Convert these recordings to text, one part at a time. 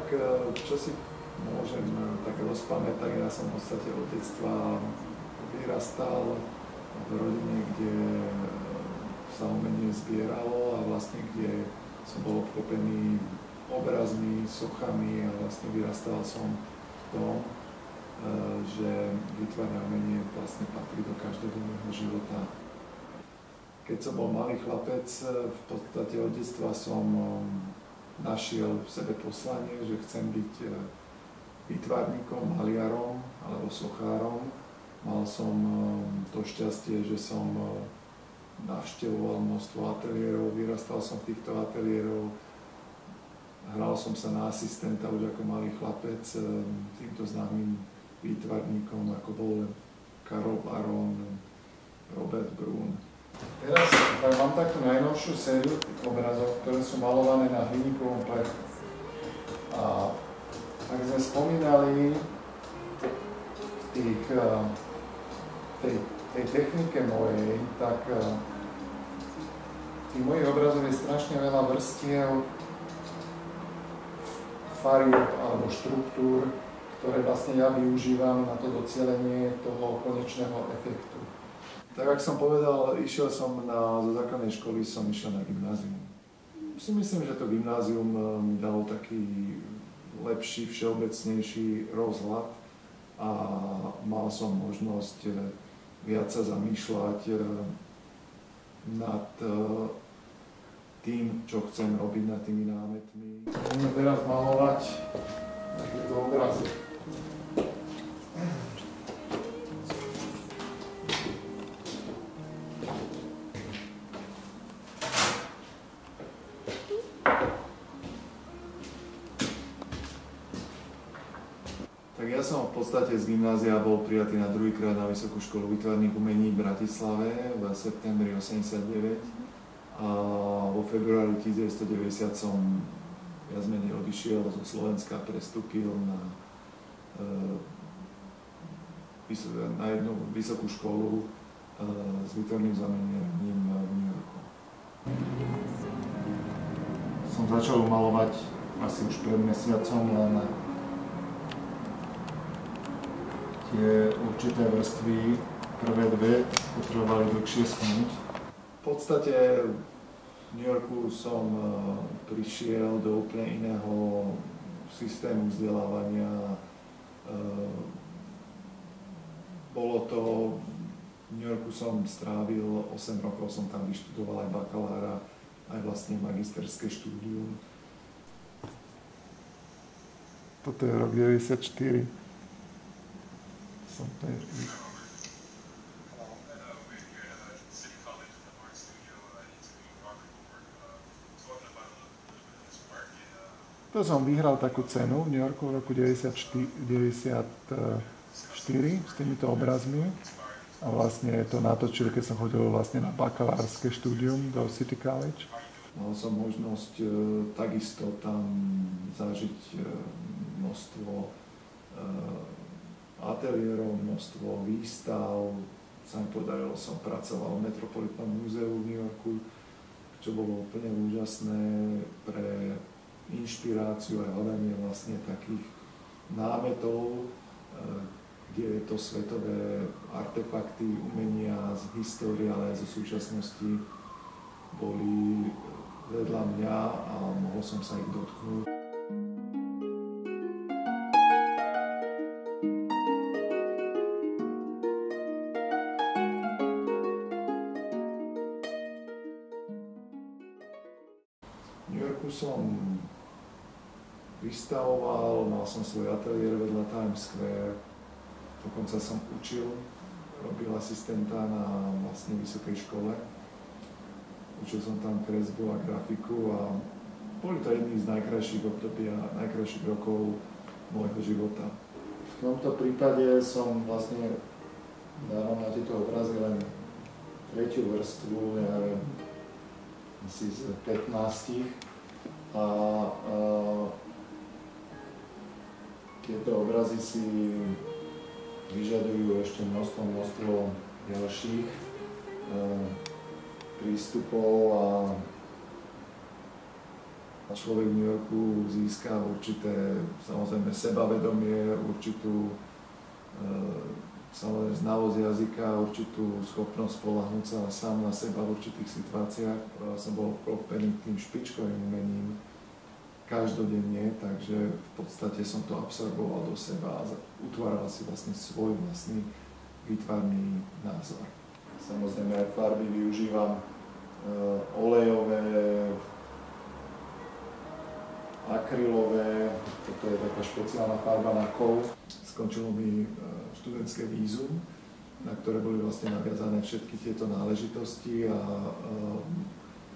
Tak čo si môžem tak rozpamätať, ja som v podstate od detstva vyrastal v rodine, kde sa umenie zbieralo a vlastne kde som bol obklopený obrazmi, sochami a vlastne vyrastal som v tom, že výtvarné umenie vlastne patrí do každodenného života. Keď som bol malý chlapec, v podstate od detstva som našiel v sebe poslanie, že chcem byť výtvarníkom, maliarom alebo sochárom. Mal som to šťastie, že som navštevoval množstvo ateliérov, vyrastal som v týchto ateliérov. Hral som sa na asistenta už ako malý chlapec týmto známym výtvarníkom, ako bol Karol Baron, Robert Brun. Teraz mám takú najnovšiu sériu obrazov, ktoré sú malované na hliníkovom plechu. A ak sme spomínali tej technike mojej, tak tých mojich obrazov je strašne veľa vrstiev, farieb alebo štruktúr, ktoré vlastne ja využívam na to docielenie toho konečného efektu. Tak ako som povedal, išiel som zo základnej školy, som išiel na gymnázium. Si myslím, že to gymnázium mi dalo taký lepší, všeobecnejší rozhľad a mal som možnosť viac sa zamýšľať nad tým, čo chcem robiť, nad tými námetmi. Budeme teraz malovať takéto obrazy. Tak ja som v podstate z gymnázia bol prijatý na druhýkrát na Vysokú školu výtvarných umení v Bratislave v septembri 1989 a vo februári 1990 som viac menej odišiel zo Slovenska, prestúpil na jednu vysokú školu s výtvarným zameraním v New Yorku. Som začal malovať asi už pred mesiacom, len tie určité vrstvy, prvé dve, potrebovali dlhšie schnúť. V podstate v New Yorku som prišiel do úplne iného systému vzdelávania. Bolo to, v New Yorku som strávil 8 rokov, som tam vyštudoval aj bakalára, aj vlastne magisterské štúdium. Toto je rok 94. To som vyhral takú cenu v New Yorku v roku 1994 s týmito obrazmi a vlastne to natočil, keď som chodil vlastne na bakalárske štúdium do City College. Mal som možnosť takisto tam zažiť množstvo ateliérov, množstvo výstav. Sa mi podarilo, som pracoval v Metropolitnom múzeu v New Yorku, čo bolo úplne úžasné pre inšpiráciu a hľadanie vlastne takých námetov, kde to svetové artefakty, umenia z histórie, ale aj zo súčasnosti boli vedľa mňa a mohol som sa ich dotknúť. V New Yorku som vystavoval, mal som svoj ateliér vedľa Times Square, dokonca som učil, robil asistenta na vlastne vysokej škole. Učil som tam kresbu a grafiku a boli to jedný z najkrajších období a najkrajších rokov môjho života. V tomto prípade som vlastne dával na tieto obrazy len tretiu vrstvu, ja neviem, asi z 15. A tieto obrazy si vyžadujú ešte množstvo ďalších prístupov a Človek v New Yorku získa určité, samozrejme, sebavedomie, určitú samozrejme znalosť jazyka, určitú schopnosť spoľahnúť sa sám na seba v určitých situáciách. Som bol obklopený tým špičkovým umením každodenne, takže v podstate som to absorboval do seba a utváral si vlastne svoj vlastný výtvarný názor. Samozrejme aj farby využívam olejové, akrylové, toto je taká špeciálna farba na kov. Skončilo mi študentské vízum, na ktoré boli vlastne naviazané všetky tieto náležitosti a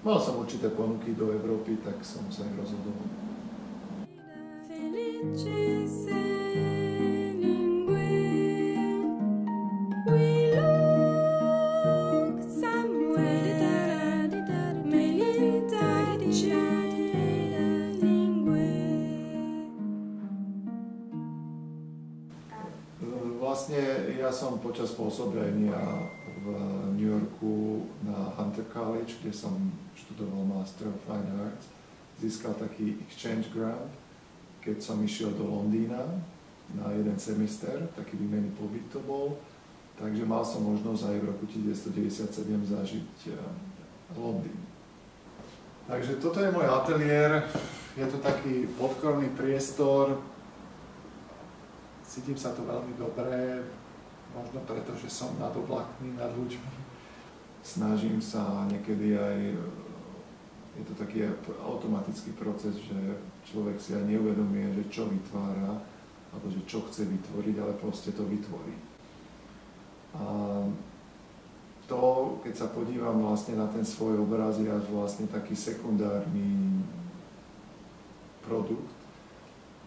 mal som určité ponuky do Európy, tak som sa aj rozhodol. Vlastne ja som počas pôsobenia v New Yorku na Hunter College, kde som študoval Master of Fine Arts, získal taký exchange grant, keď som išiel do Londýna na jeden semester, taký výmenný pobyt to bol, takže mal som možnosť aj v roku 1997 zažiť Londýn. Takže toto je môj ateliér, je to taký podkorný priestor. Cítim sa tu veľmi dobre, možno preto, že som nadoblakný nad ľuďmi. Snažím sa niekedy aj, je to taký automatický proces, že človek si aj neuvedomuje, že čo vytvára, alebo že čo chce vytvoriť, ale proste to vytvorí. A to, keď sa podívam vlastne na ten svoj obraz, je až vlastne taký sekundárny produkt.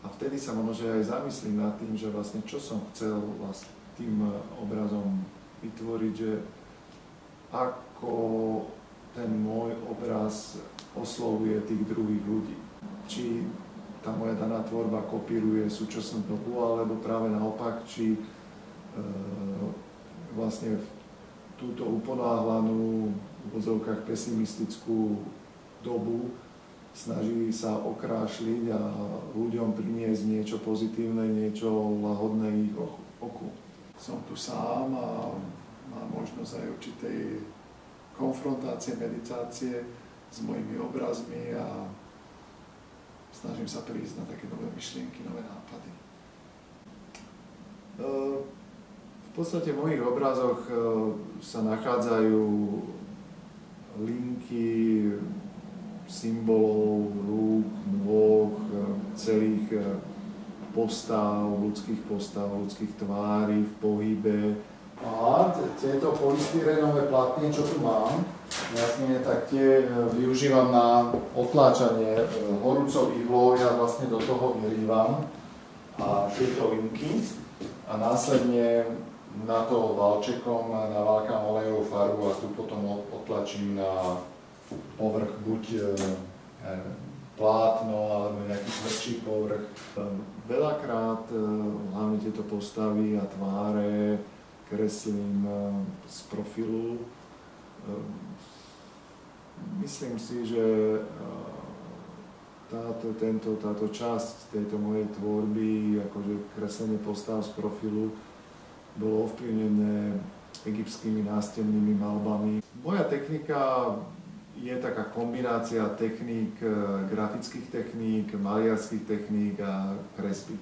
A vtedy sa možno aj zamyslím nad tým, že vlastne čo som chcel vlastne tým obrazom vytvoriť, že ako ten môj obraz oslovuje tých druhých ľudí. Či tá moja daná tvorba kopíruje súčasnú dobu, alebo práve naopak, či vlastne túto uponáhlanú v vozovkách pesimistickú dobu snaží sa okrášliť a ľuďom priniesť niečo pozitívne, niečo lahodné ich oku. Som tu sám a mám možnosť aj určitej konfrontácie, meditácie s mojimi obrazmi a snažím sa prísť na také nové myšlienky, nové nápady. V podstate v mojich obrazoch sa nachádzajú linky symbolov, rúk, nôh, celých postav, ľudských tvári v pohybe. A tieto polystyrénové platny, čo tu mám, vlastne tak tie využívam na otláčanie horúcou ihlou, ja vlastne do toho vyrývam a tieto linky a následne na to valčekom naváľkam olejovú farbu a tu potom otlačím na povrch buď plátno alebo nejaký tvrdší povrch. Veľakrát hlavne tieto postavy a tváre kreslím z profilu. Myslím si, že táto časť tejto mojej tvorby, akože kreslenie postav z profilu, bolo ovplyvnené egyptskými nástennými malbami. Moja technika je taká kombinácia techník, grafických techník, maliarských techník a kresby.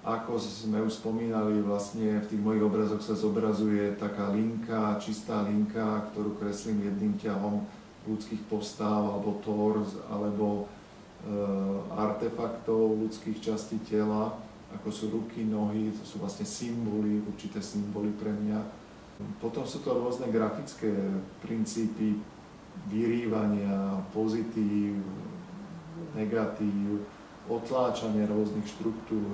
Ako sme už spomínali, vlastne v tých mojich obrazoch sa zobrazuje taká linka, čistá linka, ktorú kreslím jedným ťahom ľudských postav, alebo torz, alebo artefaktov ľudských častí tela, ako sú ruky, nohy, to sú vlastne symboly, určité symboly pre mňa. Potom sú to rôzne grafické princípy, vyrývania, pozitív, negatív, otláčania rôznych štruktúr,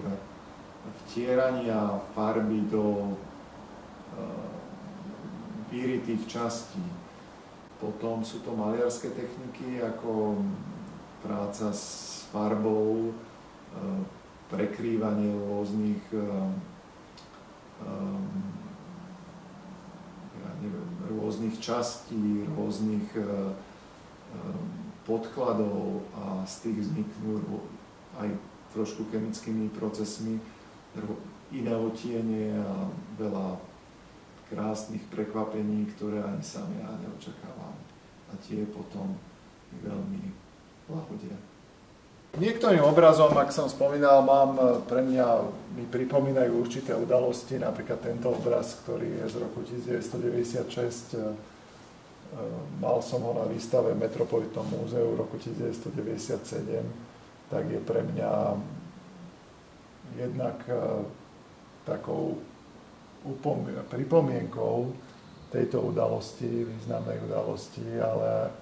vtierania farby do vyritých častí. Potom sú to maliarské techniky ako práca s farbou, prekrývanie rôznych rôznych častí, rôznych podkladov a z tých vzniknú aj trošku chemickými procesmi iné odtiene a veľa krásnych prekvapení, ktoré ani sám ja neočakávam. A tie potom veľmi lahodia. Niektorým obrazom, ak som spomínal, mi pripomínajú určité udalosti, napríklad tento obraz, ktorý je z roku 1996. Mal som ho na výstave v Metropolitnom múzeu v roku 1997, tak je pre mňa jednak takou pripomienkou tejto udalosti, významnej udalosti, ale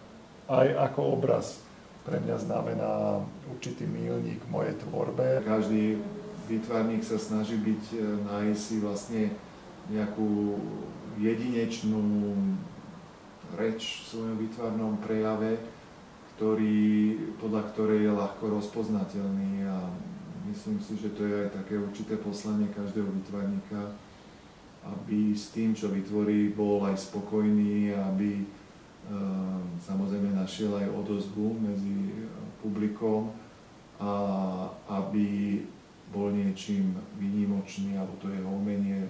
aj ako obraz pre mňa znamená určitý míľnik v mojej tvorbe. Každý výtvarník sa snaží nájsť si vlastne nejakú jedinečnú reč v svojom výtvarnom prejave, podľa ktorej je ľahko rozpoznateľný, a myslím si, že to je aj také určité poslanie každého výtvarníka, aby s tým, čo vytvorí, bol aj spokojný, aby samozrejme našiel aj odozvu medzi publikom a aby bol niečím výnimočný, alebo to jeho umenie